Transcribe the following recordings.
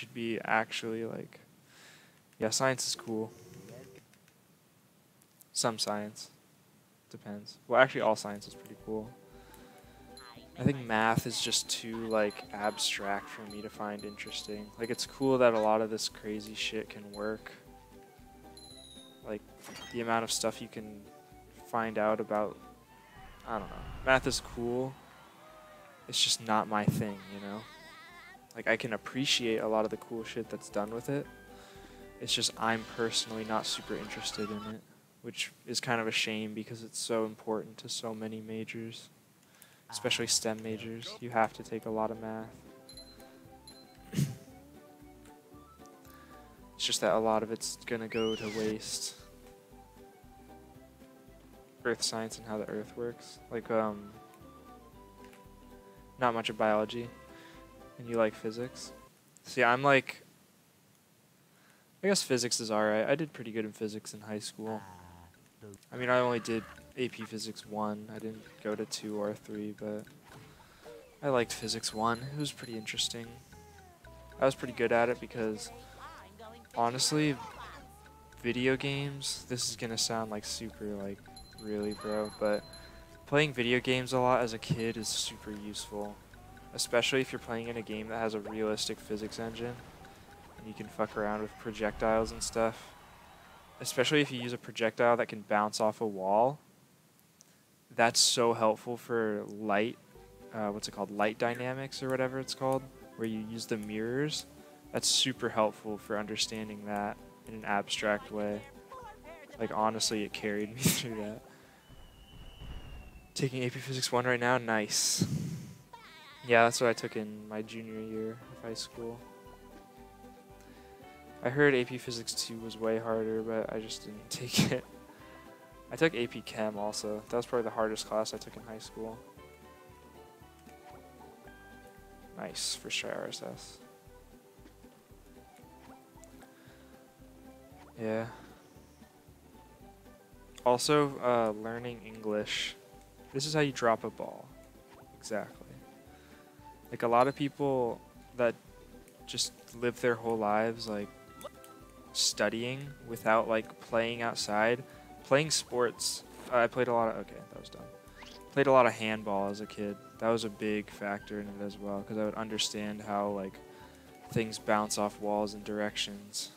should be actually like, yeah, science is cool. Some science. Depends. Well, actually all science is pretty cool. I think math is just too like abstract for me to find interesting. Like it's cool that a lot of this crazy shit can work. Like the amount of stuff you can find out about, I don't know. Math is cool. It's just not my thing, you know? Like I can appreciate a lot of the cool shit that's done with it. It's just I'm personally not super interested in it, which is kind of a shame because it's so important to so many majors. Especially STEM majors, you have to take a lot of math. It's just that a lot of it's gonna go to waste. Earth science and how the earth works. Like, not much of biology. And you like physics. See, I'm like, I guess physics is alright. I did pretty good in physics in high school. I mean, I only did AP Physics 1. I didn't go to 2 or 3, but I liked Physics 1. It was pretty interesting. I was pretty good at it because, honestly, video games, this is gonna sound like super, like, really bro, but playing video games a lot as a kid is super useful. Especially if you're playing in a game that has a realistic physics engine, and you can fuck around with projectiles and stuff. Especially if you use a projectile that can bounce off a wall. That's so helpful for light, what's it called, light dynamics or whatever it's called, where you use the mirrors. That's super helpful for understanding that in an abstract way. Like honestly, it carried me through that. Taking AP Physics 1 right now, nice. Yeah, that's what I took in my junior year of high school. I heard AP Physics 2 was way harder, but I just didn't take it. I took AP Chem also. That was probably the hardest class I took in high school. Nice, first try RSS. Yeah. Also, learning English. This is how you drop a ball. Exactly. Like a lot of people that just live their whole lives like studying without like playing outside. Playing sports, I played a lot of, okay, that was dumb. Played a lot of handball as a kid. That was a big factor in it as well, because I would understand how like things bounce off walls and directions.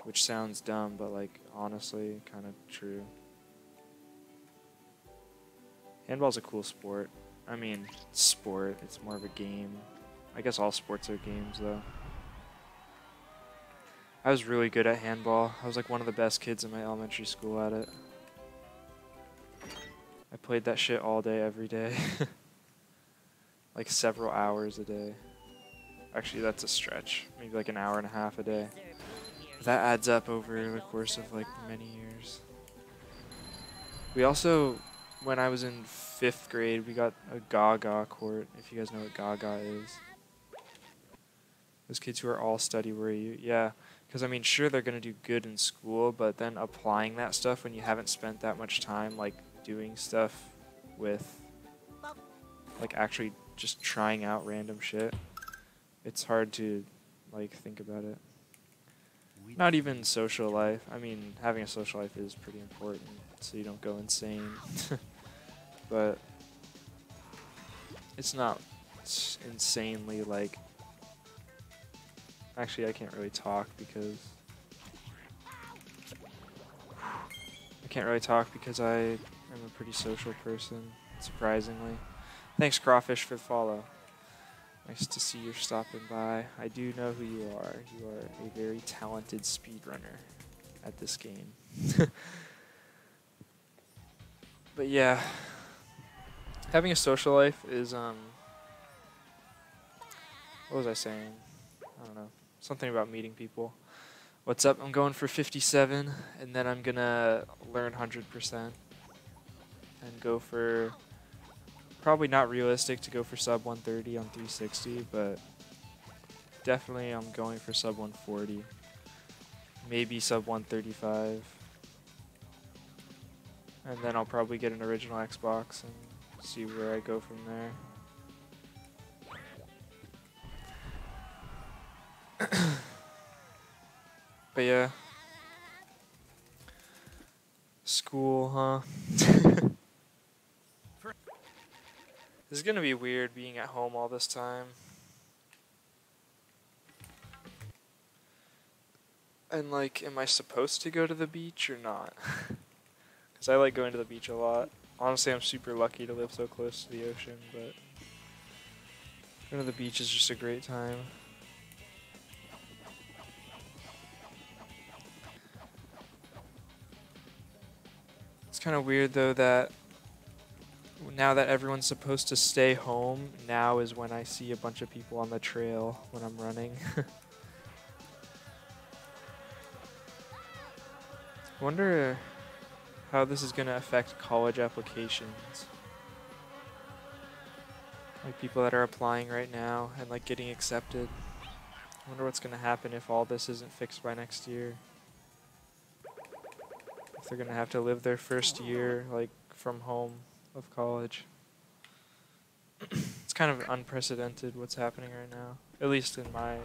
Which sounds dumb, but like honestly, kind of true. Handball's a cool sport. I mean, sport, it's more of a game. I guess all sports are games though. I was really good at handball. I was like one of the best kids in my elementary school at it. I played that shit all day, every day. Like several hours a day. Actually, that's a stretch. Maybe like an hour and a half a day. That adds up over the course of like many years. We also, when I was in 5th grade, we got a Gaga court, if you guys know what Gaga is. Those kids who are all study worthy, yeah. Because, I mean, sure, they're going to do good in school, but then applying that stuff when you haven't spent that much time, like, doing stuff with, like, actually just trying out random shit, it's hard to, like, think about it. Not even social life. I mean, having a social life is pretty important, so you don't go insane. But it's not insanely, like... Actually, I can't really talk because... I am a pretty social person, surprisingly. Thanks, Crawfish, for the follow. Nice to see you stopping by. I do know who you are. You are a very talented speedrunner at this game. But yeah, having a social life is, what was I saying? I don't know. Something about meeting people. What's up? I'm going for 57, and then I'm gonna learn 100%. And go for... Probably not realistic to go for sub 130 on 360, but definitely I'm going for sub 140. Maybe sub 135. And then I'll probably get an original Xbox and see where I go from there. But yeah. School, huh? This is gonna be weird being at home all this time. And like, am I supposed to go to the beach or not? Because I like going to the beach a lot. Honestly, I'm super lucky to live so close to the ocean, but going to the beach is just a great time. It's kind of weird though that now that everyone's supposed to stay home, now is when I see a bunch of people on the trail when I'm running. Wonder how this is going to affect college applications. Like people that are applying right now and like getting accepted. I wonder what's going to happen if all this isn't fixed by next year. If they're going to have to live their first year like from home of college. It's kind of unprecedented what's happening right now. At least in my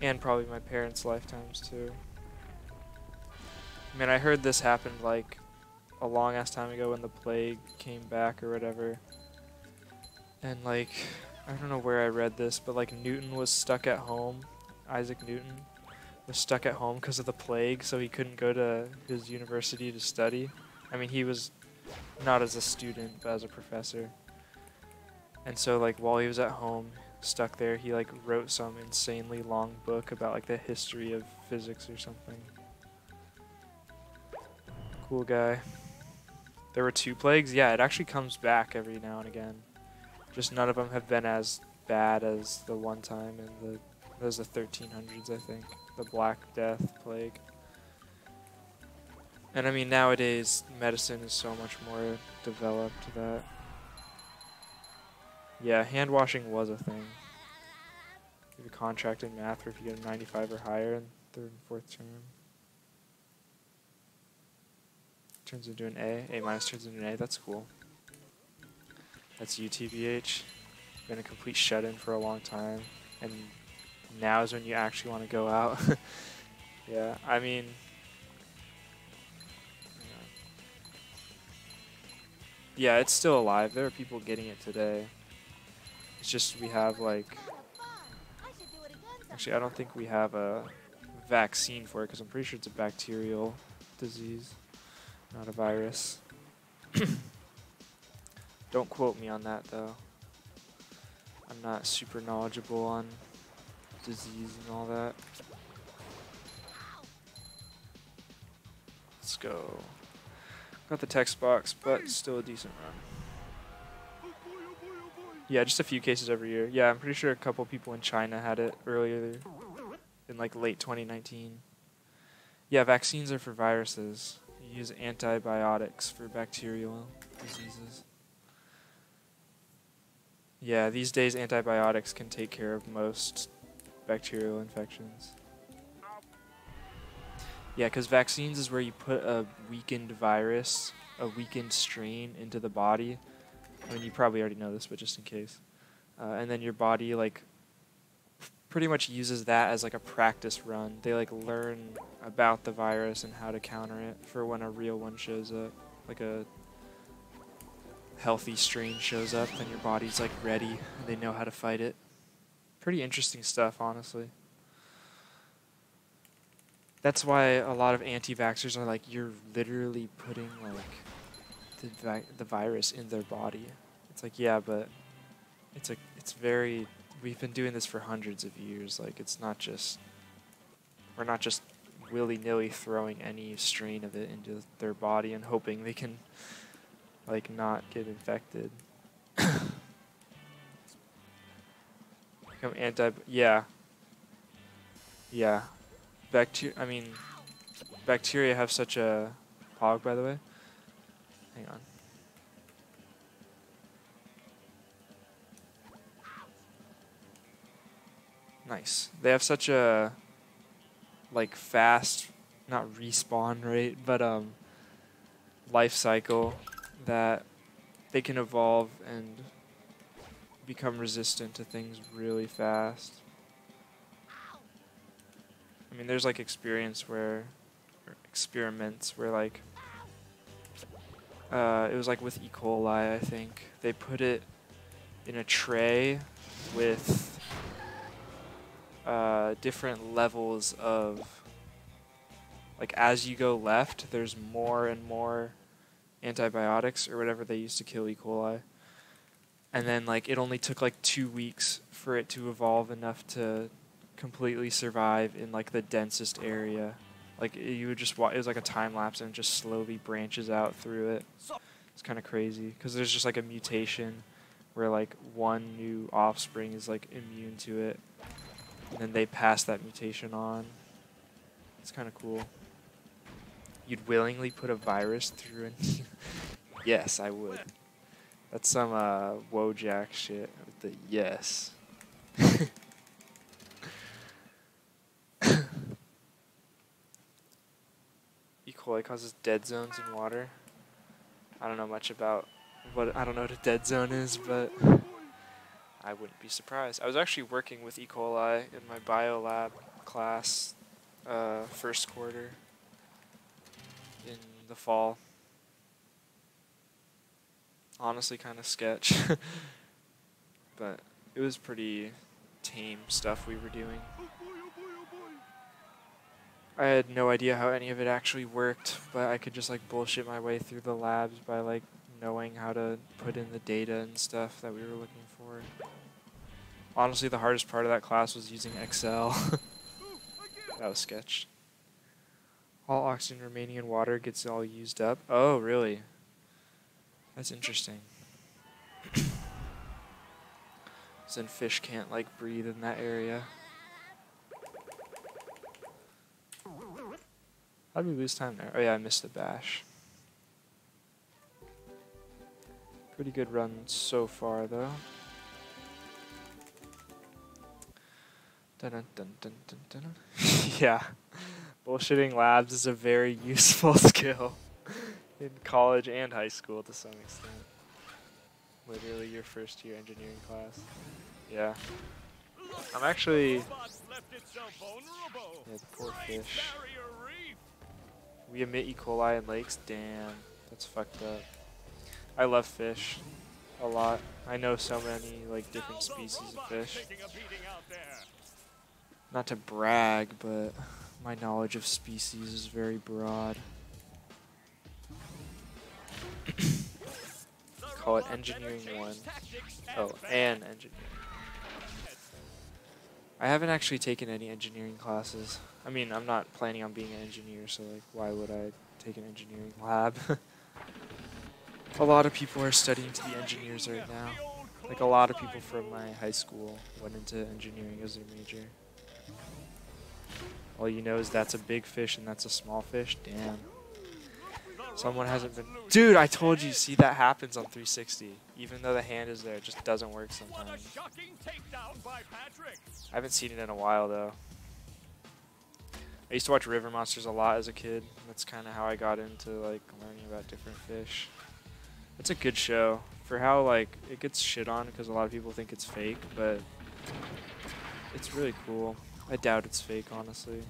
and probably my parents' lifetimes too. I mean, I heard this happened like a long ass time ago when the plague came back or whatever. And like, I don't know where I read this, but like Newton was stuck at home. Isaac Newton was stuck at home because of the plague, so he couldn't go to his university to study. I mean, he was not as a student, but as a professor. And so like while he was at home, stuck there, he like wrote some insanely long book about like the history of physics or something. Cool guy. There were 2 plagues? Yeah, it actually comes back every now and again. Just none of them have been as bad as the one time in that was the 1300s, I think. The Black Death plague. And I mean, nowadays, medicine is so much more developed that... Yeah, hand washing was a thing. You have a contract in math or if you get a 95 or higher in 3rd and 4th term. Turns into an A. A minus turns into an A. That's cool. That's UTBH. Been a complete shut-in for a long time. And now is when you actually want to go out. Yeah, I mean... Yeah, it's still alive. There are people getting it today. It's just we have like... Actually, I don't think we have a vaccine for it because I'm pretty sure it's a bacterial disease. Not a virus. Don't quote me on that though. I'm not super knowledgeable on disease and all that. Let's go. Got the text box, but still a decent run. Yeah, just a few cases every year. Yeah, I'm pretty sure a couple people in China had it earlier in like late 2019. Yeah, vaccines are for viruses. You use antibiotics for bacterial diseases. Yeah, these days antibiotics can take care of most bacterial infections. Yeah, because vaccines is where you put a weakened virus, a weakened strain into the body. I mean, you probably already know this, but just in case. And then your body, like, pretty much uses that as, like, a practice run. They, like, learn about the virus and how to counter it for when a real one shows up. Like a healthy strain shows up, then your body's, like, ready, and they know how to fight it. Pretty interesting stuff, honestly. That's why a lot of anti-vaxxers are like, you're literally putting, like, the virus in their body. It's like, yeah, but it's very, we've been doing this for hundreds of years. Like, it's not just, we're not just willy-nilly throwing any strain of it into their body and hoping they can, like, not get infected. Become yeah. Yeah. Bacteria have such a... Pog, by the way. Hang on. Nice. They have such a, like, fast, not respawn rate, but life cycle that they can evolve and become resistant to things really fast. I mean, there's like experiments where like it was like with E. coli, I think. They put it in a tray with different levels of, like, as you go left, there's more and more antibiotics or whatever they used to kill E. coli. And then, like, it only took like 2 weeks for it to evolve enough to completely survive in like the densest area. Like, you would just it was like a time lapse, and it just slowly branches out through it. It's kind of crazy because there's just like a mutation where like one new offspring is like immune to it, and then they pass that mutation on. It's kind of cool. You'd willingly put a virus through it? Yes, I would. That's some Wojak shit with the yes. E. coli causes dead zones in water. I don't know much about I don't know what a dead zone is, but I wouldn't be surprised. I was actually working with E. coli in my biolab class first quarter in the fall. Honestly, kind of sketch. But it was pretty tame stuff we were doing. I had no idea how any of it actually worked, but I could just like bullshit my way through the labs by like knowing how to put in the data and stuff that we were looking for. Honestly, the hardest part of that class was using Excel. That was sketch. All oxygen remaining in water gets all used up. Oh, really? That's interesting. So then fish can't like breathe in that area. How did we lose time there? Oh yeah, I missed the bash. Pretty good run so far though. Dun -dun -dun -dun -dun -dun. Yeah, bullshitting labs is a very useful skill in college and high school to some extent. Literally your first year engineering class. Yeah. I'm actually... Yeah, the poor fish. We emit E. coli in lakes? Damn, that's fucked up. I love fish a lot. I know so many like different species of fish. Not to brag, but my knowledge of species is very broad. Call it Engineering 1. Oh, and Engineering. I haven't actually taken any engineering classes. I mean, I'm not planning on being an engineer, so like, why would I take an engineering lab? A lot of people are studying to be engineers right now. Like, a lot of people from my high school went into engineering as their major. All you know is that's a big fish and that's a small fish. Damn. Someone hasn't been... Dude, I told you, see, that happens on 360. Even though the hand is there, it just doesn't work sometimes. I haven't seen it in a while, though. I used to watch River Monsters a lot as a kid. That's kind of how I got into, like, learning about different fish. It's a good show. For how, like, it gets shit on because a lot of people think it's fake, but it's really cool. I doubt it's fake, honestly.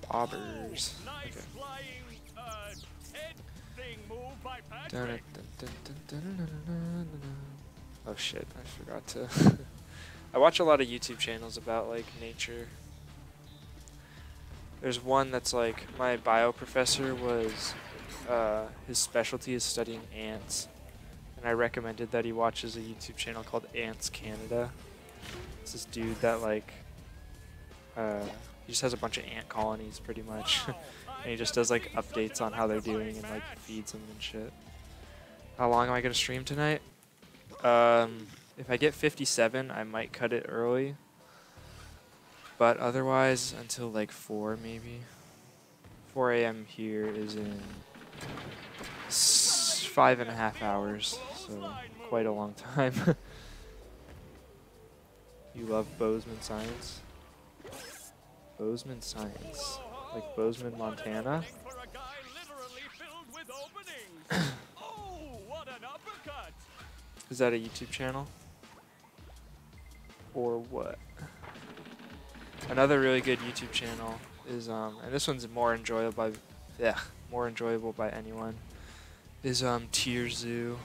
Bobbers. Okay. Oh shit, I forgot to. I watch a lot of YouTube channels about like nature. There's one that's like, my bio professor was, his specialty is studying ants. And I recommended that he watches a YouTube channel called Ants Canada. It's this dude that like, he just has a bunch of ant colonies pretty much. And he just does like updates on how they're doing and like feeds them and shit. How long am I gonna stream tonight? If I get 57, I might cut it early. But otherwise, until like 4 maybe. 4 a.m. here is in 5.5 hours, so quite a long time. You love Bozeman science? Bozeman science? Like Bozeman, Montana? Is that a YouTube channel? Or what? Another really good YouTube channel is, and this one's more enjoyable by anyone, is Tier Zoo.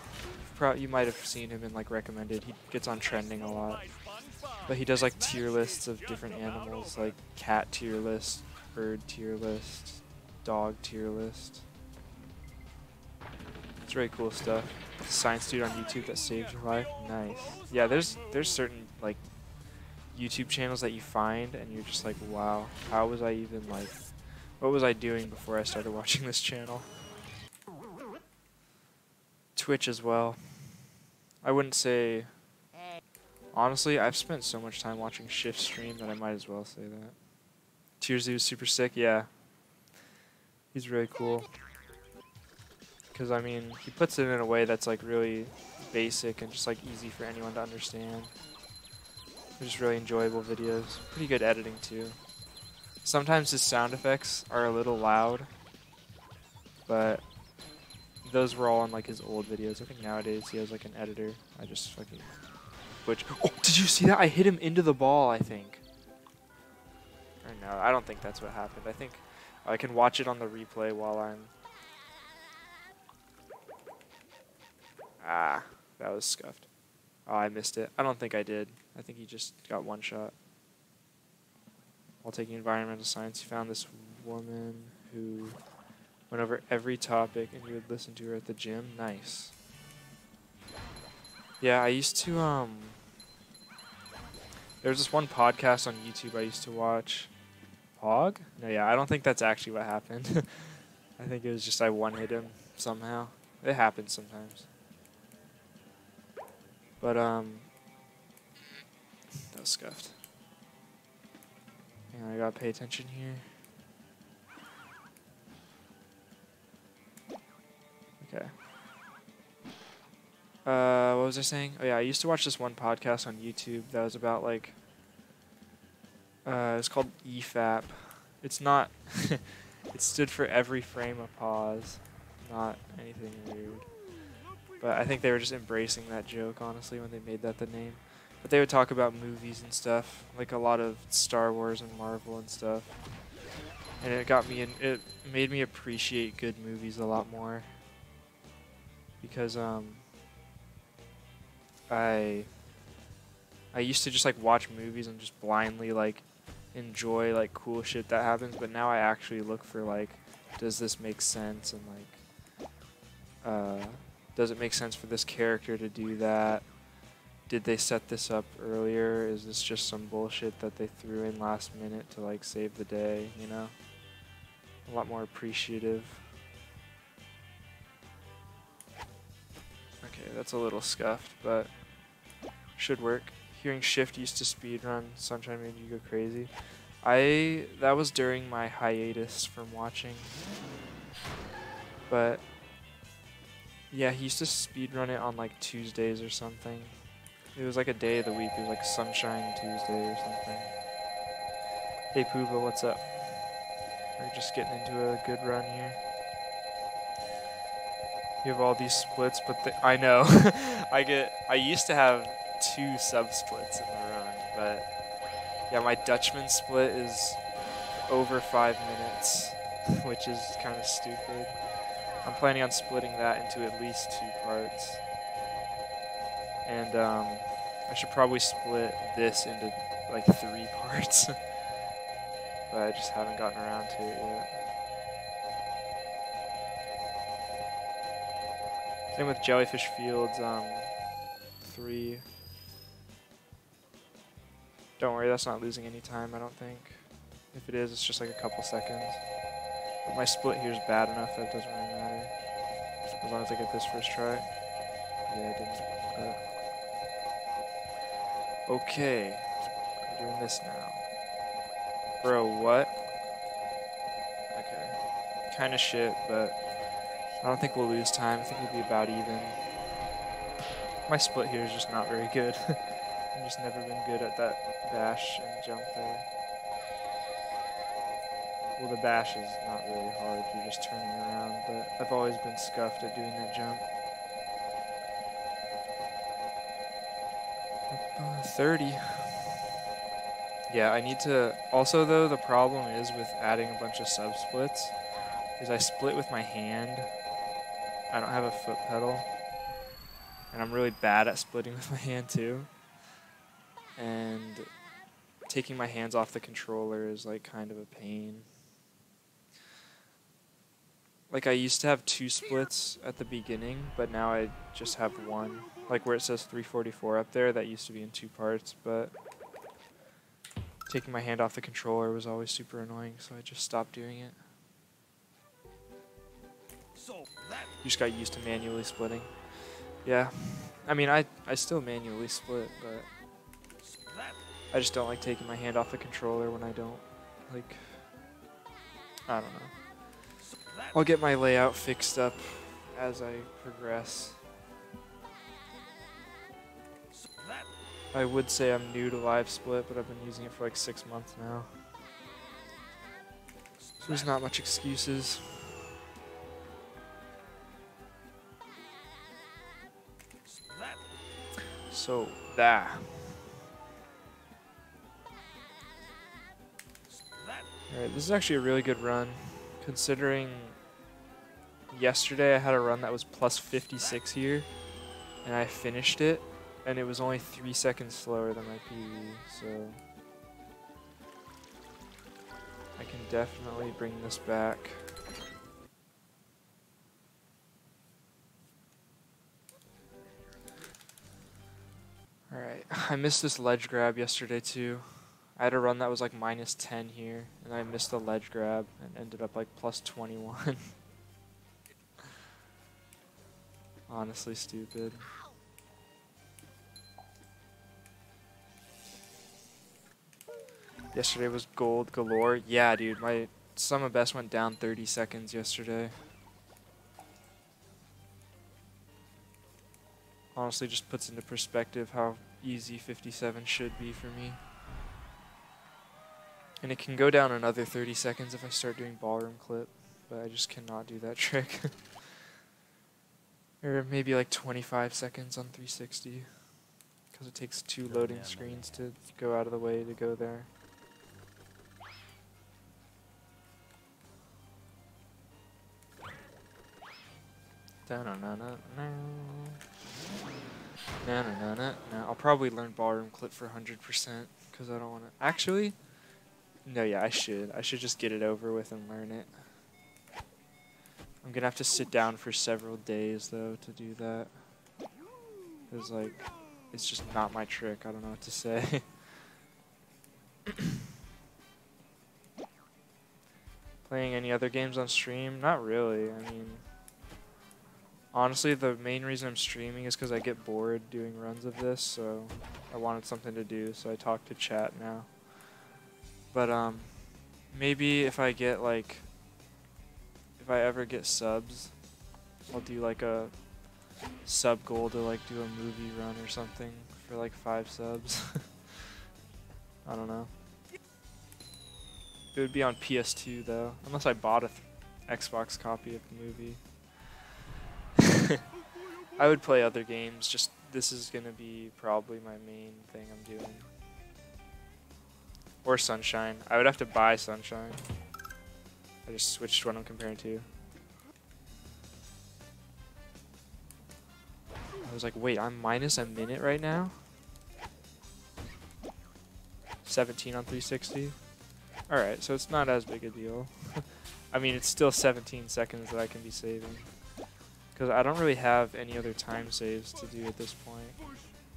You might have seen him in like recommended. He gets on trending a lot, but he does like tier lists of different animals, like cat tier list, bird tier list, dog tier list. It's really cool stuff. Science dude on YouTube that saved your life. Nice. Yeah, there's certain like YouTube channels that you find and you're just like, wow, how was I even like, what was I doing before I started watching this channel? Twitch as well. I wouldn't say, honestly, I've spent so much time watching Shift stream that I might as well say that. Tier Z is super sick, yeah. He's really cool. Because, I mean, he puts it in a way that's like really basic and just like easy for anyone to understand. They're just really enjoyable videos. Pretty good editing too. Sometimes his sound effects are a little loud, but those were all on like his old videos. I think nowadays he has like an editor. I just fucking butch. Oh, did you see that? I hit him into the ball, I think. Or no, I don't think that's what happened. I think I can watch it on the replay while I'm... Ah, that was scuffed. Oh, I missed it. I don't think I did. I think he just got one shot. While taking environmental science, he found this woman who went over every topic and he would listen to her at the gym. Nice. Yeah, I used to, there was this one podcast on YouTube I used to watch. Pog? No, yeah, I don't think that's actually what happened. I think it was just I one-hit him somehow. It happens sometimes. But, that was scuffed. Yeah, I gotta pay attention here. Okay. What was I saying? Oh yeah, I used to watch this one podcast on YouTube that was about like, it's called EFAP. It's not, it stood for every frame a pause, not anything weird. But I think they were just embracing that joke, honestly, when they made that the name. But they would talk about movies and stuff, like a lot of Star Wars and Marvel and stuff. And it got me it made me appreciate good movies a lot more. Because I used to just like watch movies and just blindly like enjoy like cool shit that happens, but now I actually look for like, does this make sense, and like does it make sense for this character to do that? Did they set this up earlier? Is this just some bullshit that they threw in last minute to like save the day, you know? A lot more appreciative. Okay, that's a little scuffed, but should work. Hearing Shift used to speedrun Sunshine made you go crazy. That was during my hiatus from watching. But yeah, he used to speedrun it on like Tuesdays or something. It was like a day of the week. It was like Sunshine Tuesday or something. Hey Pooba, what's up? We're just getting into a good run here. You have all these splits, but I know. I used to have 2 sub-splits in the run, but yeah, my Dutchman split is over 5 minutes, which is kind of stupid. I'm planning on splitting that into at least 2 parts. And I should probably split this into like 3 parts. But I just haven't gotten around to it yet. Same with Jellyfish Fields 3. Don't worry, that's not losing any time, I don't think. If it is, it's just like a couple seconds. But my split here is bad enough that it doesn't really matter. As long as I get this first try. Yeah, I didn't. Okay. I'm doing this now. Bro, what? Okay. Kinda shit, but I don't think we'll lose time. I think we'll be about even. My split here is just not very good. I've just never been good at that bash and jump there. Well, the bash is not really hard. You're just turning around, but I've always been scuffed at doing that jump. 30. Yeah, I need to... Also, though, the problem is with adding a bunch of sub-splits is I split with my hand. I don't have a foot pedal. And I'm really bad at splitting with my hand, too. And taking my hands off the controller is, like, kind of a pain. Like, I used to have 2 splits at the beginning, but now I just have 1. Like, where it says 344 up there, that used to be in 2 parts, but taking my hand off the controller was always super annoying, so I just stopped doing it. You just got used to manually splitting. Yeah. I mean, I still manually split, but I just don't like taking my hand off the controller when I don't, like, I don't know. I'll get my layout fixed up as I progress. I would say I'm new to live split, but I've been using it for like 6 months now. So there's not much excuses. So that. Alright, this is actually a really good run, considering yesterday I had a run that was plus 56 here, and I finished it, and it was only 3 seconds slower than my PB, so I can definitely bring this back. Alright, I missed this ledge grab yesterday too. I had a run that was like minus 10 here, and I missed the ledge grab and ended up like plus 21. Honestly stupid. Yesterday was gold galore. Yeah, dude, my sum of best went down 30 seconds yesterday. Honestly just puts into perspective how easy 57 should be for me. And it can go down another 30 seconds if I start doing ballroom clip, but I just cannot do that trick. Or maybe like 25 seconds on 360, because it takes 2 loading screens to go out of the way to go there. I'll probably learn ballroom clip for 100%, because I don't want to... Actually, no, yeah, I should. I should just get it over with and learn it. I'm going to have to sit down for several days, though, to do that. Because, like, it's just not my trick. I don't know what to say. Playing any other games on stream? Not really. I mean, honestly, the main reason I'm streaming is because I get bored doing runs of this, so I wanted something to do, so I talk to chat now. But, maybe if I get, like... If I ever get subs, I'll do like a sub goal to like do a movie run or something for like 5 subs. I don't know. It would be on PS2 though, unless I bought a Xbox copy of the movie. I would play other games, just this is gonna be probably my main thing I'm doing. Or Sunshine. I would have to buy Sunshine. I just switched what I'm comparing to. I was like, wait, I'm minus a minute right now? 17 on 360? Alright, so it's not as big a deal. I mean, it's still 17 seconds that I can be saving. Because I don't really have any other time saves to do at this point.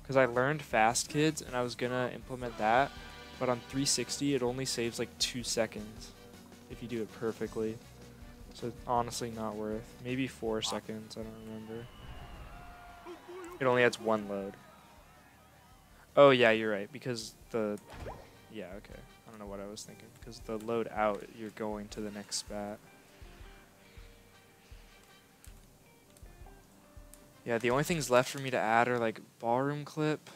Because I learned Fast Kids, and I was gonna implement that, but on 360 it only saves like 2 seconds. If you do it perfectly. So it's honestly not worth. Maybe 4 seconds, I don't remember. It only adds 1 load. Oh yeah, you're right, because the... Yeah, okay. I don't know what I was thinking. Because the load out, you're going to the next spat. Yeah, the only things left for me to add are like ballroom clip.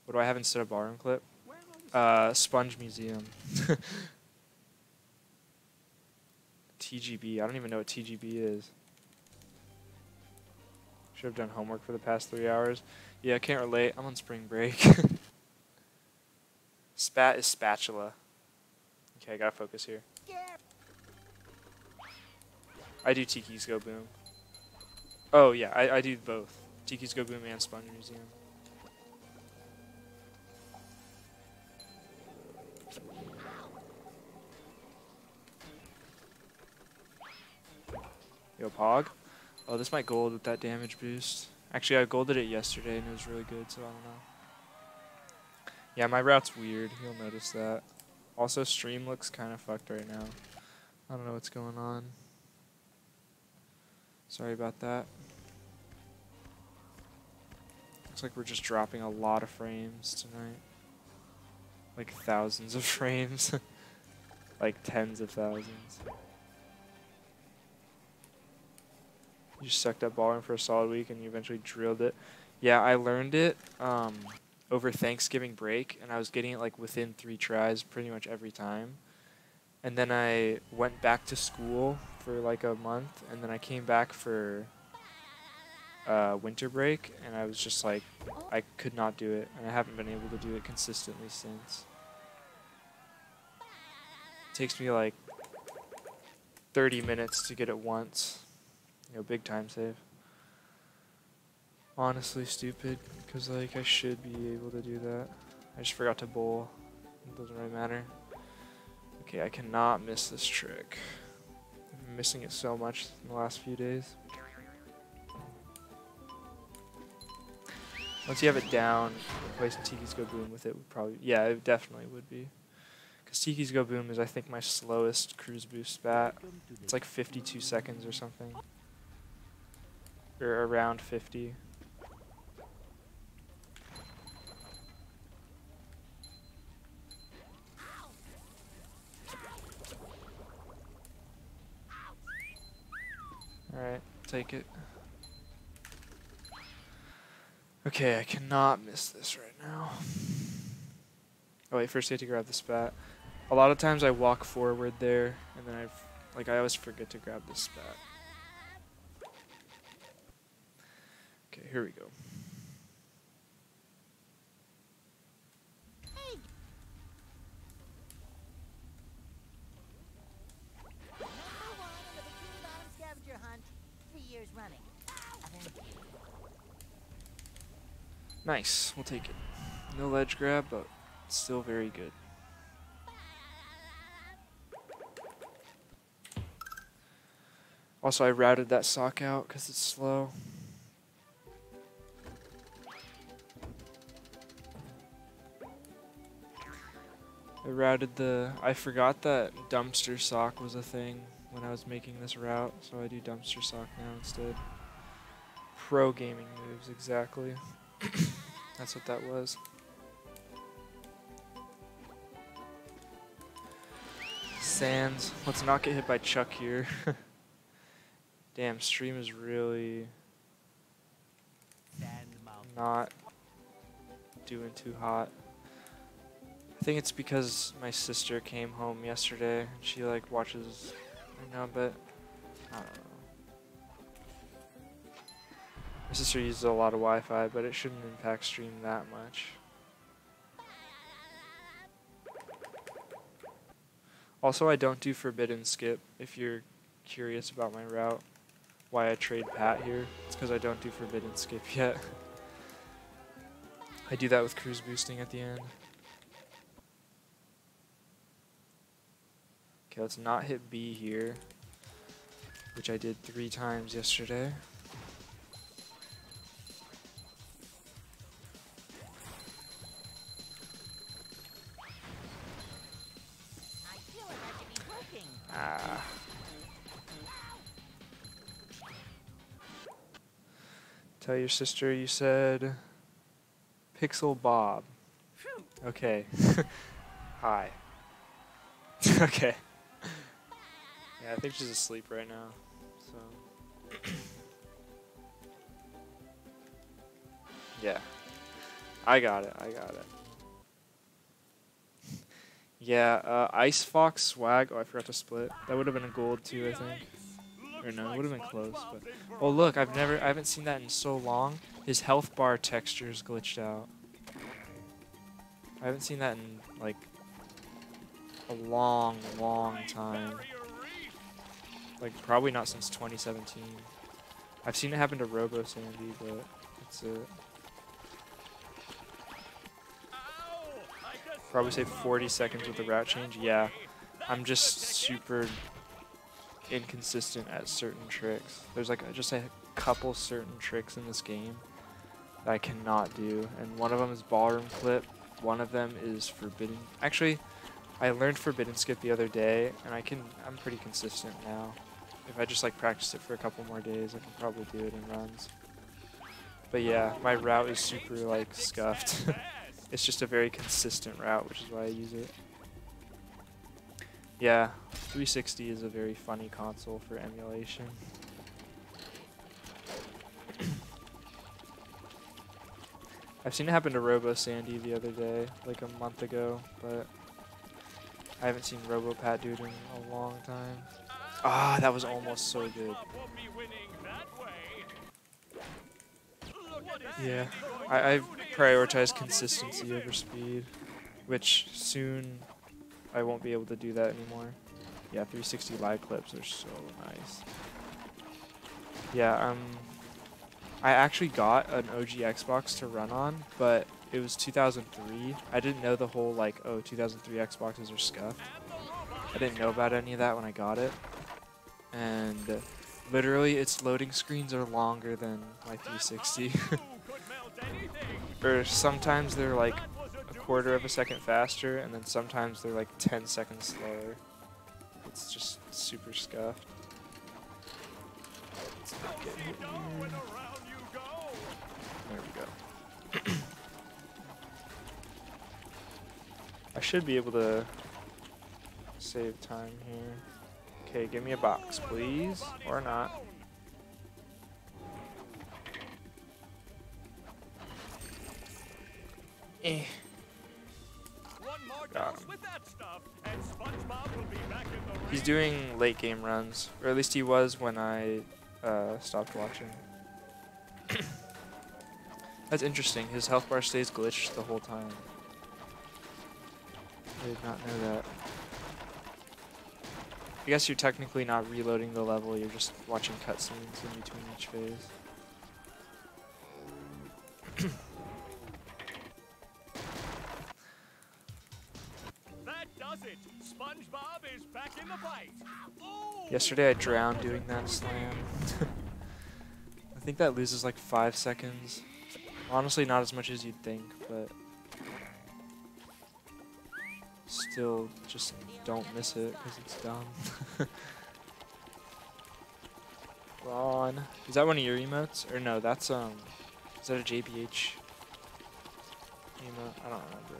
What do I have instead of ballroom clip? Sponge Museum. TGB. I don't even know what TGB is. Should have done homework for the past 3 hours. Yeah, I can't relate. I'm on spring break. Spat is spatula. Okay, I gotta focus here. I do Tiki's Go Boom. Oh yeah, I do both. Tiki's Go Boom and Sponge Museum. Yo, Pog. Oh, this might gold with that damage boost. Actually, I golded it yesterday and it was really good, so I don't know. Yeah, my route's weird. You'll notice that. Also, stream looks kind of fucked right now. I don't know what's going on. Sorry about that. Looks like we're just dropping a lot of frames tonight. Like thousands of frames. Like tens of thousands. You just sucked up ballroom for a solid week and you eventually drilled it. Yeah, I learned it over Thanksgiving break, and I was getting it like within 3 tries pretty much every time. And then I went back to school for like a month, and then I came back for winter break, and I was just like, I could not do it, and I haven't been able to do it consistently since. It takes me like 30 minutes to get it once. You know, big time save. Honestly stupid, because like I should be able to do that. I just forgot to bowl. It doesn't really matter. Okay, I cannot miss this trick. I've been missing it so much in the last few days. Once you have it down, replacing Tiki's Go Boom with it would probably... Yeah, it definitely would be. Because Tiki's Go Boom is, I think, my slowest cruise boost spat. It's like 52 seconds or something. Or around 50. Alright, take it. Okay, I cannot miss this right now. Oh wait, first I have to grab the spat. A lot of times I walk forward there, and then I always forget to grab the spat. Okay, here we go. Nice, we'll take it. No ledge grab, but still very good. Also, I routed that sock out because it's slow. I forgot that dumpster sock was a thing when I was making this route, so I do dumpster sock now instead. Pro gaming moves, exactly. That's what that was. Sands. Let's not get hit by Chuck here. Damn, stream is really not doing too hot. I think it's because my sister came home yesterday and she like watches right now, but I don't know. My sister uses a lot of Wi-Fi, but it shouldn't impact stream that much. Also, I don't do Forbidden Skip, if you're curious about my route. Why I trade Pat here. It's because I don't do Forbidden Skip yet. I do that with cruise boosting at the end. Okay, let's not hit B here, which I did 3 times yesterday. Ah. Tell your sister you said Pixel Bob. Okay. Hi. Okay. Yeah, I think she's asleep right now. So yeah. I got it. Yeah, Ice Fox swag. Oh, I forgot to split. That would have been a gold too, I think. Or no, it would have been close. But oh look, I haven't seen that in so long. His health bar texture's glitched out. I haven't seen that in like a long time. Like probably not since 2017. I've seen it happen to Robo Sandy, but that's it. Probably say 40 seconds with the route change. Yeah, I'm just super inconsistent at certain tricks. There's like just a couple certain tricks in this game that I cannot do, and one of them is ballroom flip. One of them is forbidden. Actually, I learned forbidden skip the other day, and I'm pretty consistent now. If I just like practice it for a couple more days, I can probably do it in runs. But yeah, my route is super like scuffed. It's just a very consistent route, which is why I use it. Yeah, 360 is a very funny console for emulation. I've seen it happen to Robo Sandy the other day, like a month ago, but I haven't seen Robo Pat do it in a long time. Ah, that was almost so good. Yeah, I prioritize consistency over speed, which soon I won't be able to do that anymore. Yeah, 360 live clips are so nice. Yeah, I actually got an OG Xbox to run on, but it was 2003. I didn't know the whole like, oh, 2003 Xboxes are scuffed. I didn't know about any of that when I got it. And literally its loading screens are longer than my 360. Or sometimes they're like a quarter of a second faster, and then sometimes they're like 10 seconds slower. It's just super scuffed. Let's not get hit here. There we go. I should be able to save time here. Okay, give me a box, please. Or not. Eh. Got him. He's doing late game runs, or at least he was when I stopped watching. That's interesting. His health bar stays glitched the whole time. I did not know that. I guess you're technically not reloading the level, you're just watching cutscenes in between each phase. That does it. SpongeBob is back in the fight. Yesterday I drowned doing that slam. I think that loses like 5 seconds. Honestly, not as much as you'd think, but still, just don't miss it because it's dumb. Ron, is that one of your emotes? Or no, that's is that a JBH emote? I don't remember.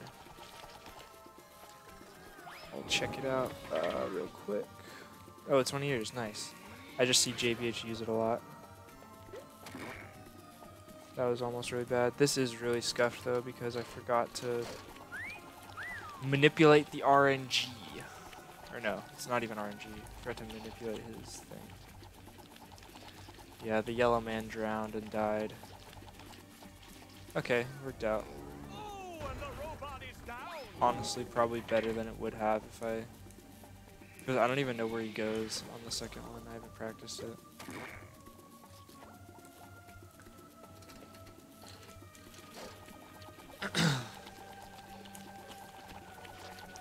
I'll check it out real quick. Oh, it's one of yours. Nice. I just see JBH use it a lot. That was almost really bad. This is really scuffed though because I forgot to manipulate the RNG. Or no, it's not even RNG. I forgot to manipulate his thing. Yeah, the yellow man drowned and died. Okay, worked out. Honestly, probably better than it would have if because I don't even know where he goes on the second one. I haven't practiced it.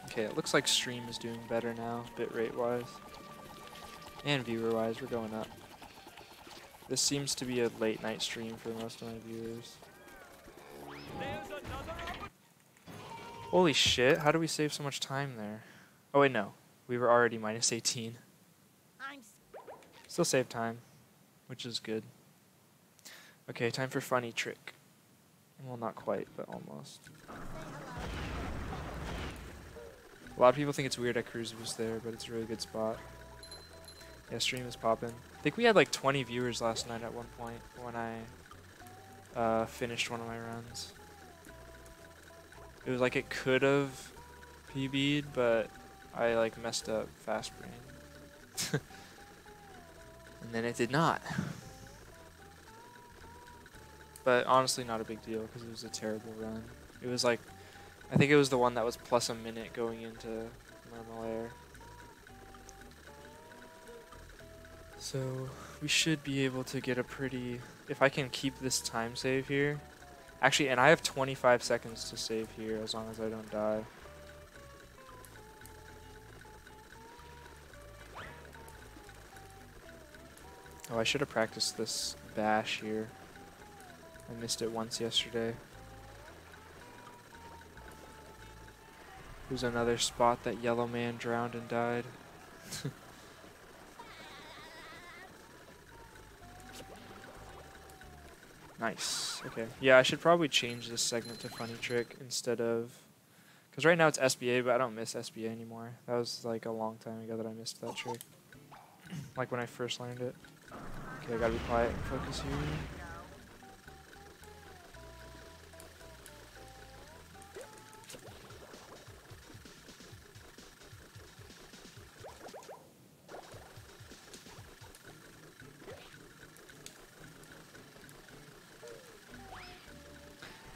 Okay, it looks like stream is doing better now, bitrate wise. And viewer wise, we're going up. This seems to be a late night stream for most of my viewers. Holy shit, how do we save so much time there? Oh wait, no. We were already minus 18. Still save time, which is good. Okay, time for funny trick. Well, not quite, but almost. A lot of people think it's weird I cruise boost there, but it's a really good spot. Yeah, stream is popping. I think we had like 20 viewers last night at one point when I finished one of my runs. It was like it could have PB'd, but I like messed up fast brain. And then it did not. But honestly, not a big deal because it was a terrible run. It was like, I think it was the one that was plus a minute going into normal air. So we should be able to get a pretty, if I can keep this time save here. Actually, and I have 25 seconds to save here as long as I don't die. Oh, I should have practiced this bash here. I missed it once yesterday. There's another spot that yellow man drowned and died. Nice. Okay. Yeah, I should probably change this segment to funny trick instead of... Because right now it's SBA, but I don't miss SBA anymore. That was like a long time ago that I missed that trick. Like when I first learned it. Okay, I gotta be quiet and focus here.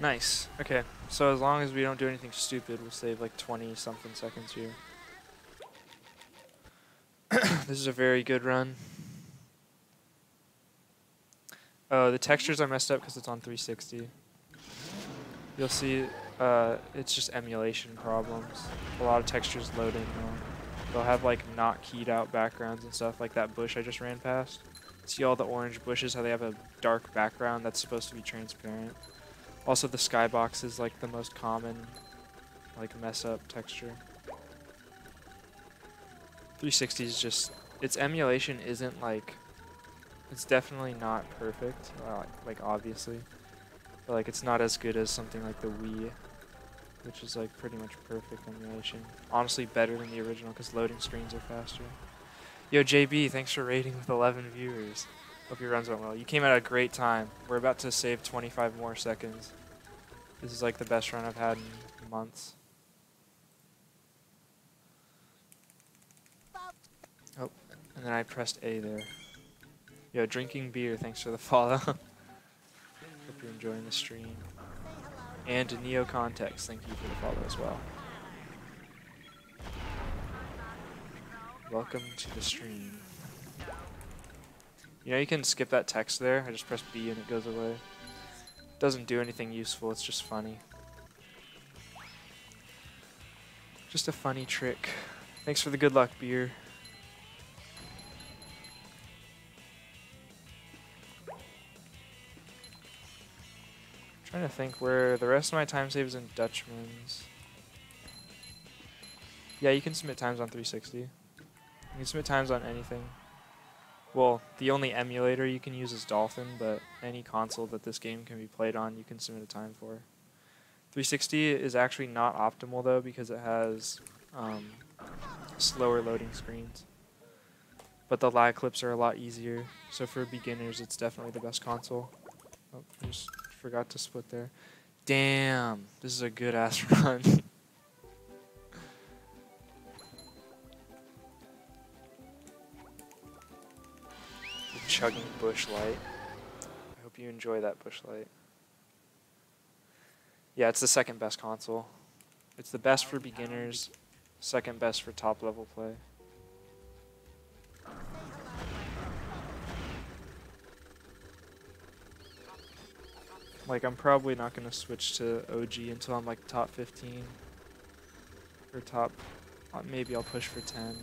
Nice. Okay, so as long as we don't do anything stupid, we'll save like 20-something seconds here. This is a very good run. Oh, the textures are messed up because it's on 360. You'll see it's just emulation problems. A lot of textures loading. They'll have like not keyed out backgrounds and stuff, like that bush I just ran past. See all the orange bushes, how they have a dark background that's supposed to be transparent. Also, the skybox is like the most common like mess up texture. 360 is just, its emulation isn't like, it's definitely not perfect, like obviously, but like it's not as good as something like the Wii, which is like pretty much perfect emulation. Honestly, better than the original because loading screens are faster. Yo, JB, thanks for rating with 11 viewers. Hope your runs went well. You came at a great time. We're about to save 25 more seconds. This is like the best run I've had in months. Oh, and then I pressed A there. Yo, drinking beer, thanks for the follow. Hope you're enjoying the stream. And Neo Context, thank you for the follow as well. Welcome to the stream. You know you can skip that text there. I just press B and it goes away. Doesn't do anything useful, it's just funny. Just a funny trick. Thanks for the good luck, beer. Trying to think where the rest of my time save is in Dutchman's. Yeah, you can submit times on 360. You can submit times on anything. Well, the only emulator you can use is Dolphin, but any console that this game can be played on, you can submit a time for. 360 is actually not optimal though because it has slower loading screens. But the lag clips are a lot easier, so for beginners it's definitely the best console. Oh, I just forgot to split there. Damn, this is a good ass run. Chugging bush light. I hope you enjoy that bush light. Yeah, it's the second best console. It's the best for beginners, second best for top level play. Like, I'm probably not going to switch to OG until I'm like top 15. Or top, maybe I'll push for 10.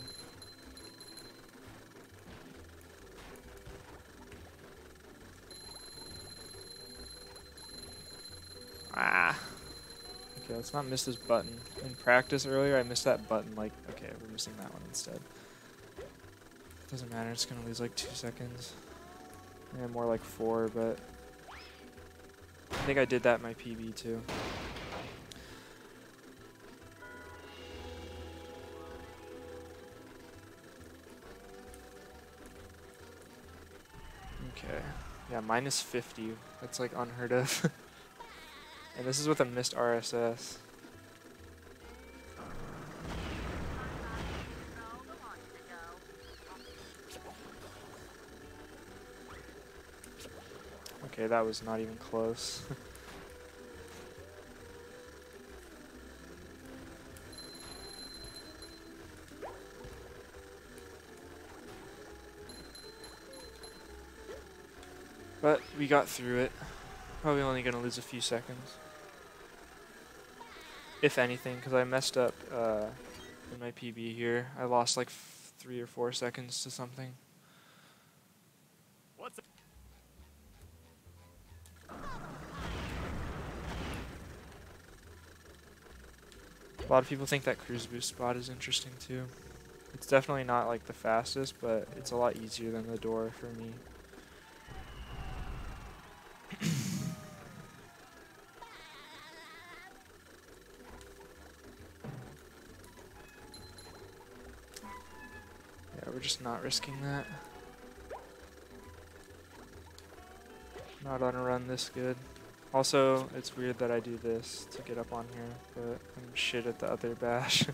Ah. Okay, let's not miss this button. In practice earlier, I missed that button. Like, okay, we're missing that one instead. Doesn't matter, it's gonna lose like 2 seconds. Yeah, more like 4, but I think I did that in my PB too. Okay. Yeah, minus 50. That's like unheard of. And this is with a missed RSS. Okay, that was not even close. But we got through it. Probably only gonna lose a few seconds. If anything, because I messed up in my PB here. I lost like 3 or 4 seconds to something. What's A lot of people think that cruise boost spot is interesting too. It's definitely not like the fastest, but it's a lot easier than the door for me. Yeah, we're just not risking that. Not on a run this good. Also, it's weird that I do this to get up on here, but I'm shit at the other bash.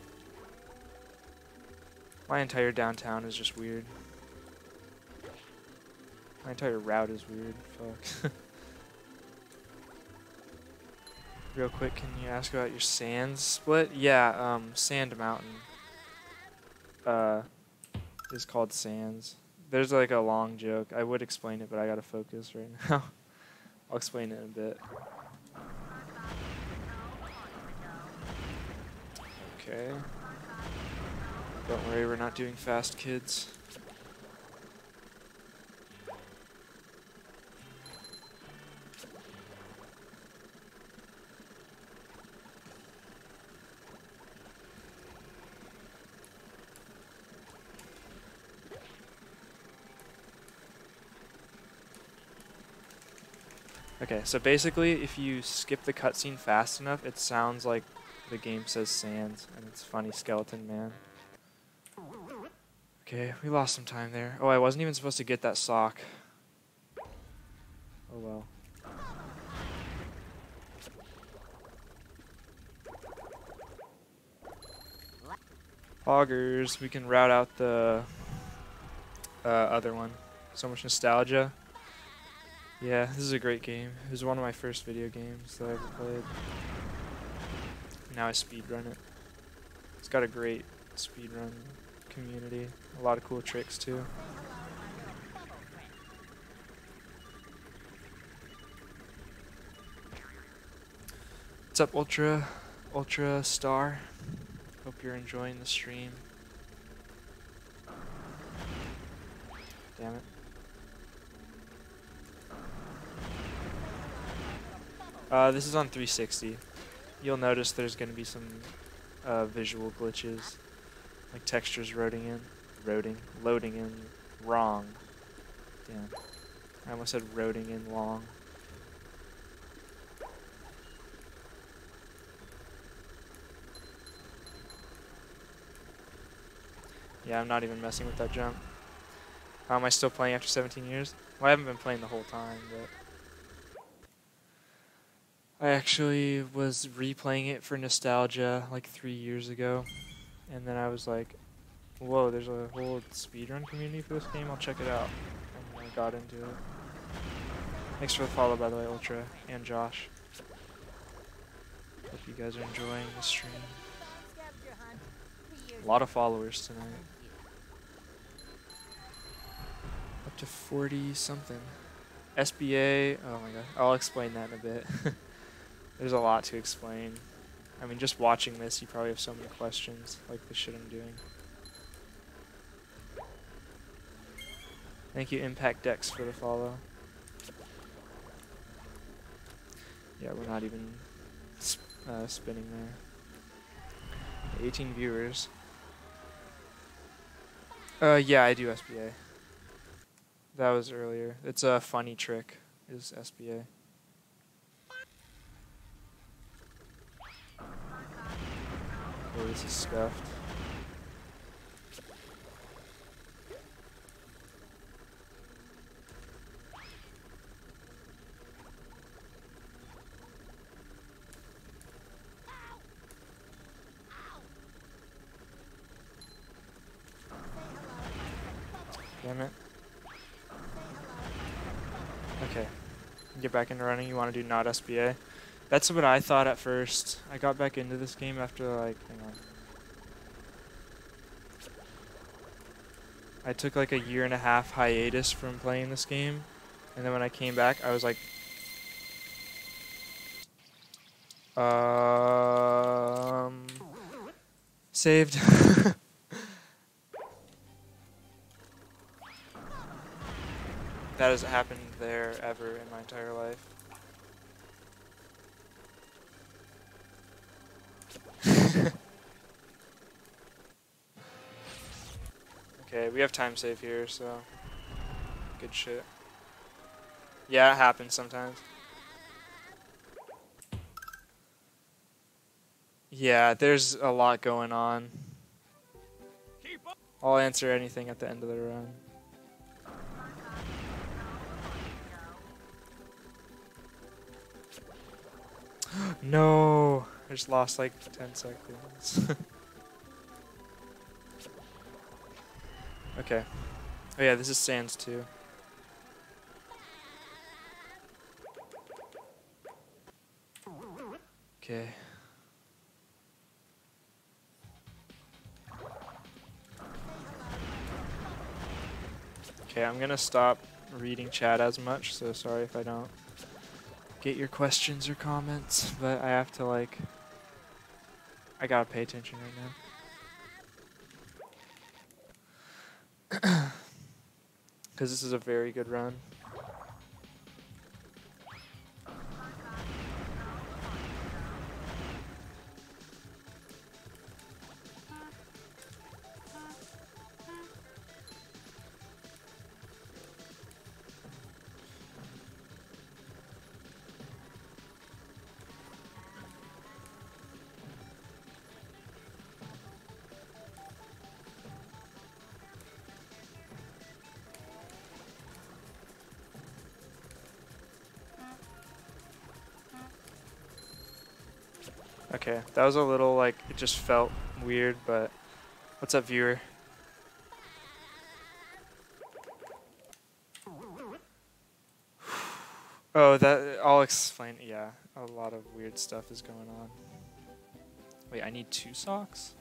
My entire downtown is just weird. My entire route is weird. Fuck. Real quick, can you ask about your sands split? Yeah, Sand Mountain is called Sands. There's like a long joke. I would explain it, but I gotta focus right now. I'll explain it in a bit. Okay. Don't worry, we're not doing fast, kids. Okay, so basically, if you skip the cutscene fast enough, it sounds like the game says Sands, and it's funny, Skeleton Man. Okay, we lost some time there. Oh, I wasn't even supposed to get that sock. Oh well. Augers, we can route out the other one. So much nostalgia. Yeah, this is a great game. It was one of my first video games that I ever played. Now I speedrun it. It's got a great speedrun community. A lot of cool tricks too. What's up, Ultra Star? Hope you're enjoying the stream. Damn it. This is on 360. You'll notice there's going to be some visual glitches, like textures loading in wrong. Damn. I almost said loading in long. Yeah, I'm not even messing with that jump. How am I still playing after 17 years? Well, I haven't been playing the whole time, but I actually was replaying it for nostalgia like 3 years ago, and then I was like, whoa, there's a whole speedrun community for this game, I'll check it out, and I got into it. Thanks for the follow, by the way, Ultra and Josh. Hope you guys are enjoying the stream. A lot of followers tonight. Up to 40 something. SBA, oh my god, I'll explain that in a bit. There's a lot to explain. I mean, just watching this, you probably have so many questions, like the shit I'm doing. Thank you, Impact Dex, for the follow. Yeah, we're not even spinning there. 18 viewers. Yeah, I do SBA. That was earlier. It's a funny trick, is SBA. Oh, this is scuffed. Damn it. Okay. Get back into running. You want to do not SBA. That's what I thought at first. I got back into this game after like, hang on. I took like a 1.5 year hiatus from playing this game. And then when I came back, I was like, saved. That hasn't happened there ever in my entire life. Okay, we have time save here, so good shit. Yeah, it happens sometimes. Yeah, there's a lot going on. I'll answer anything at the end of the run. No! I just lost like 10 seconds. Okay. Oh yeah, this is Sands too. Okay. Okay, I'm gonna stop reading chat as much, so sorry if I don't get your questions or comments, but I have to like, I gotta pay attention right now. Because this is a very good run. Okay, that was a little like, it just felt weird, but what's up, viewer? Oh, that, I'll explain. Yeah, a lot of weird stuff is going on. Wait, I need 2 socks?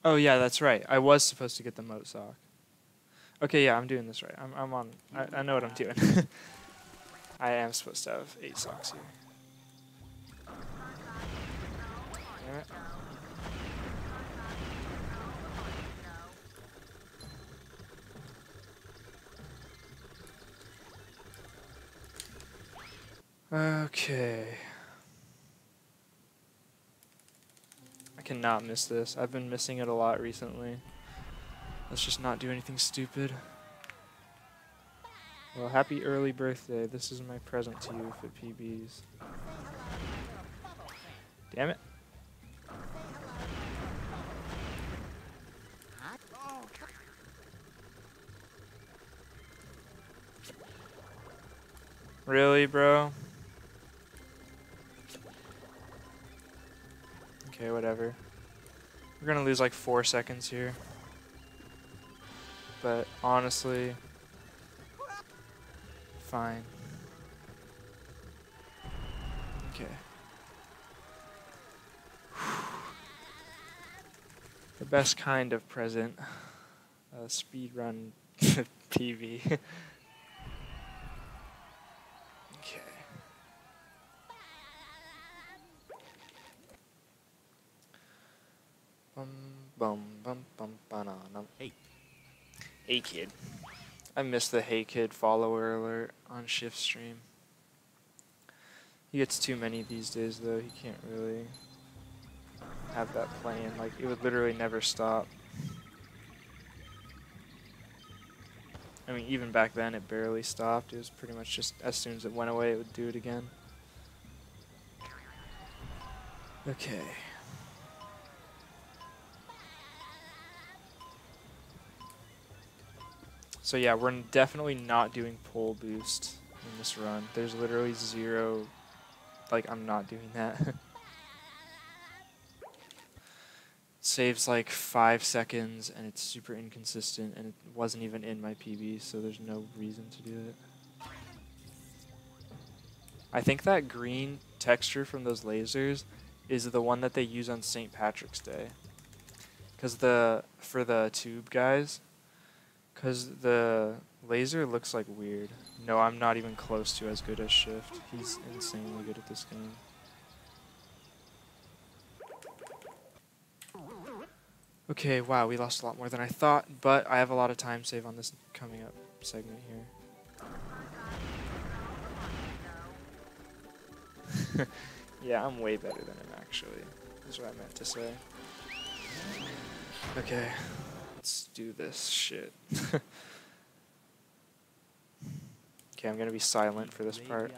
Oh yeah, that's right. I was supposed to get the moat sock. Okay, yeah, I'm doing this right. I'm on. I know what I'm doing. I am supposed to have 8 socks here. Damn it. Okay. I cannot miss this. I've been missing it a lot recently. Let's just not do anything stupid. Well, happy early birthday. This is my present to you if it PBs. Damn it. Really, bro? Okay, whatever. We're gonna lose like 4 seconds here. But honestly, fine. Okay. The best kind of present. Speedrun PV. Okay. Hey. Hey kid. I missed the Hey Kid follower alert on Shift stream. He gets too many these days though. He can't really have that playing. Like, it would literally never stop. I mean, even back then it barely stopped. It was pretty much just as soon as it went away, it would do it again. Okay. So yeah, we're definitely not doing pole boost in this run. There's literally 0, like, I'm not doing that. saves like 5 seconds, and it's super inconsistent, and it wasn't even in my PB, so there's no reason to do it. I think that green texture from those lasers is the one that they use on St. Patrick's Day. Because for the tube guys, because the laser looks like weird. No, I'm not even close to as good as Shift. He's insanely good at this game. Okay, wow, we lost a lot more than I thought, but I have a lot of time save on this coming up segment here. Yeah, I'm way better than him, actually. Is what I meant to say. Okay, let's do this shit. Okay, I'm gonna be silent for this part.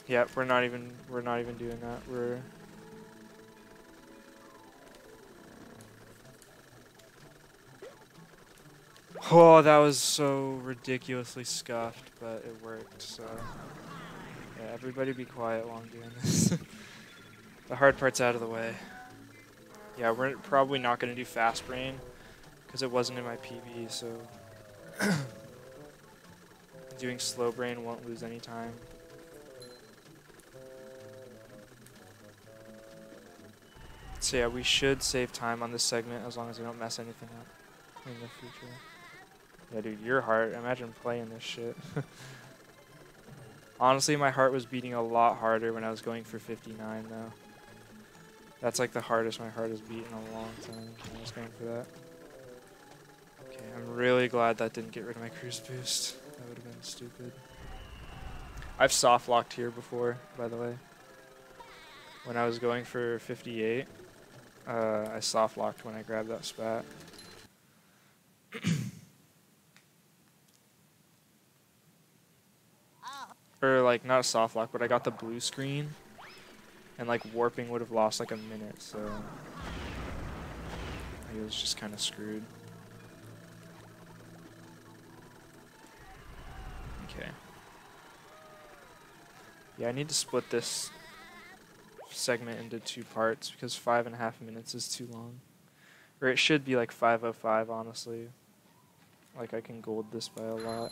Yeah, we're not even doing that. Oh, that was so ridiculously scuffed, but it worked, so yeah, everybody be quiet while I'm doing this. The hard part's out of the way. Yeah, we're probably not gonna do fast brain because it wasn't in my PB, so doing slow brain won't lose any time. So yeah, we should save time on this segment as long as we don't mess anything up in the future. Yeah, dude, your heart. Imagine playing this shit. Honestly, my heart was beating a lot harder when I was going for 59, though. That's like the hardest my heart has beaten in a long time when I was going for that. Okay, I'm really glad that didn't get rid of my cruise boost. That would have been stupid. I've soft locked here before, by the way. When I was going for 58, I soft locked when I grabbed that spat. Or like not a soft lock, but I got the blue screen, and like warping would have lost like a minute, so it was just kind of screwed. Okay. Yeah, I need to split this segment into 2 parts because 5.5 minutes is too long. Or it should be like 5:05, honestly. Like I can gold this by a lot.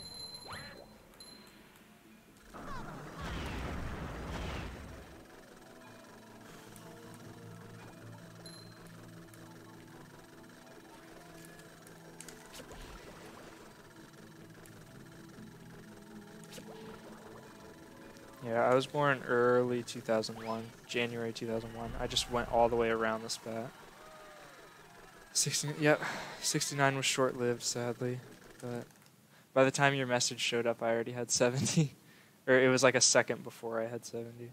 Yeah, I was born early 2001, January 2001. I just went all the way around the spat. 69 was short-lived, sadly. But by the time your message showed up, I already had 70. Or it was like a second before I had 70.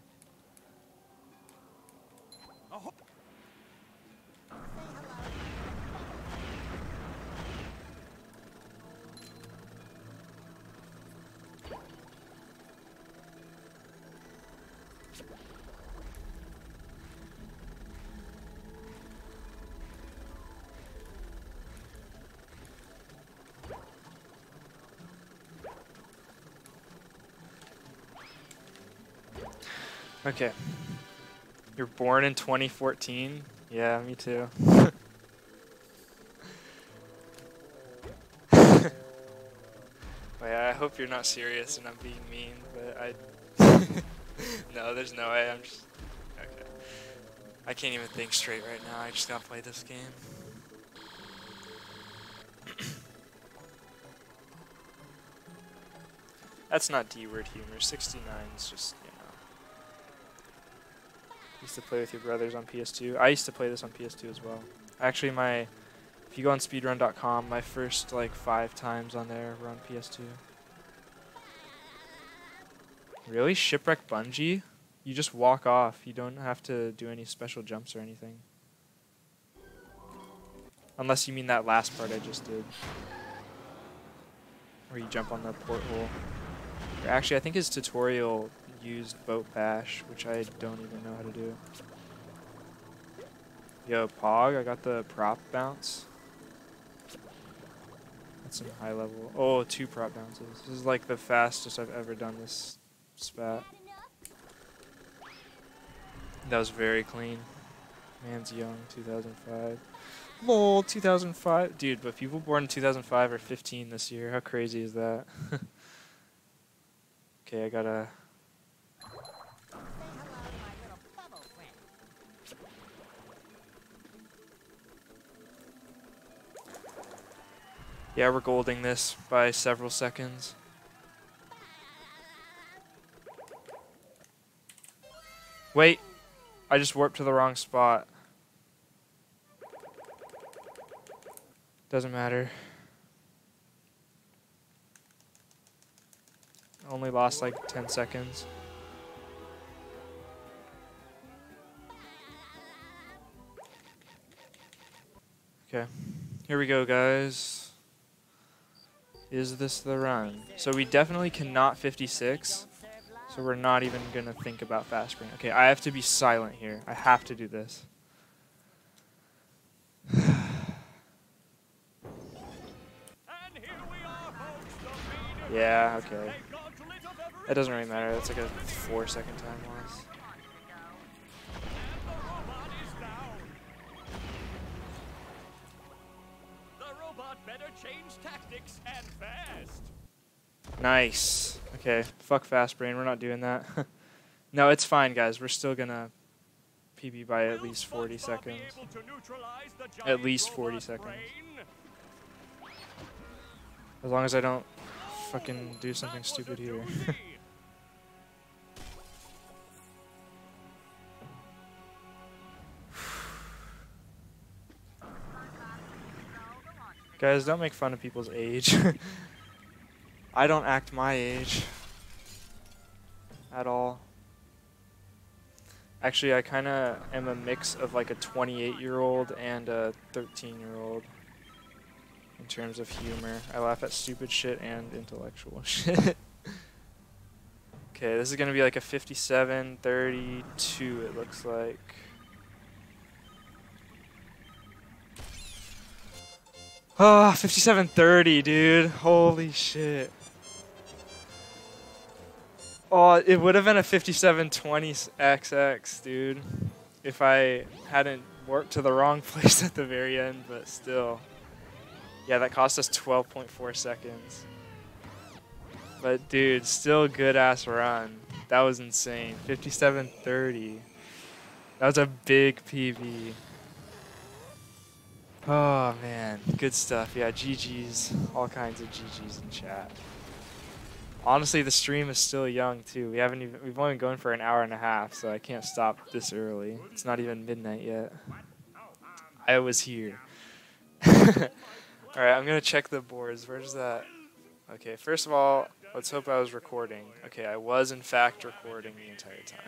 Okay. You're born in 2014? Yeah, me too. Wait, I hope you're not serious and I'm being mean, but no, there's no way. I'm just... Okay. I can't even think straight right now. I just gotta play this game. That's not D-word humor. 69 is just, you know... Used to play with your brothers on PS2. I used to play this on PS2 as well. Actually, if you go on speedrun.com, my first like 5 times on there were on PS2. Really? Shipwreck Bungee? You just walk off. You don't have to do any special jumps or anything. Unless you mean that last part I just did. Where you jump on the porthole. Or actually, I think his tutorial used boat bash, which I don't even know how to do. Yo, Pog, I got the prop bounce. That's some high level. Oh, 2 prop bounces. This is like the fastest I've ever done this spat. That was very clean. Man's young, 2005. Lol, 2005. Dude, but people born in 2005 are 15 this year. How crazy is that? Okay, I gotta... Yeah, we're golding this by several seconds. Wait, I just warped to the wrong spot. Doesn't matter. Only lost like 10 seconds. Okay, here we go, guys. Is this the run? So we definitely cannot 56. So we're not even gonna think about fast spring. Okay, I have to be silent here. I have to do this. Yeah, okay. That doesn't really matter. That's like a 4-second time loss. Nice. Okay, fuck fast brain. We're not doing that. No, it's fine, guys. We're still gonna PB by at least 40 seconds. At least 40 seconds. As long as I don't fucking do something stupid here. Guys, don't make fun of people's age. I don't act my age. At all. Actually, I kind of am a mix of like a 28-year-old and a 13-year-old. In terms of humor. I laugh at stupid shit and intellectual shit. Okay, this is going to be like a 57-32, it looks like. Ah, 57-30, dude. Holy shit. Oh, it would have been a 57-20 XX, dude. If I hadn't warped to the wrong place at the very end, but still. Yeah, that cost us 12.4 seconds. But dude, still good ass run. That was insane. 57-30. That was a big PB. Oh man, good stuff. Yeah, GG's. All kinds of GG's in chat. Honestly, the stream is still young too. We've only been going for an hour and a half, so I can't stop this early. It's not even midnight yet. I was here. Alright, I'm gonna check the boards. Where's that? Okay, first of all, let's hope I was recording. Okay, I was in fact recording the entire time.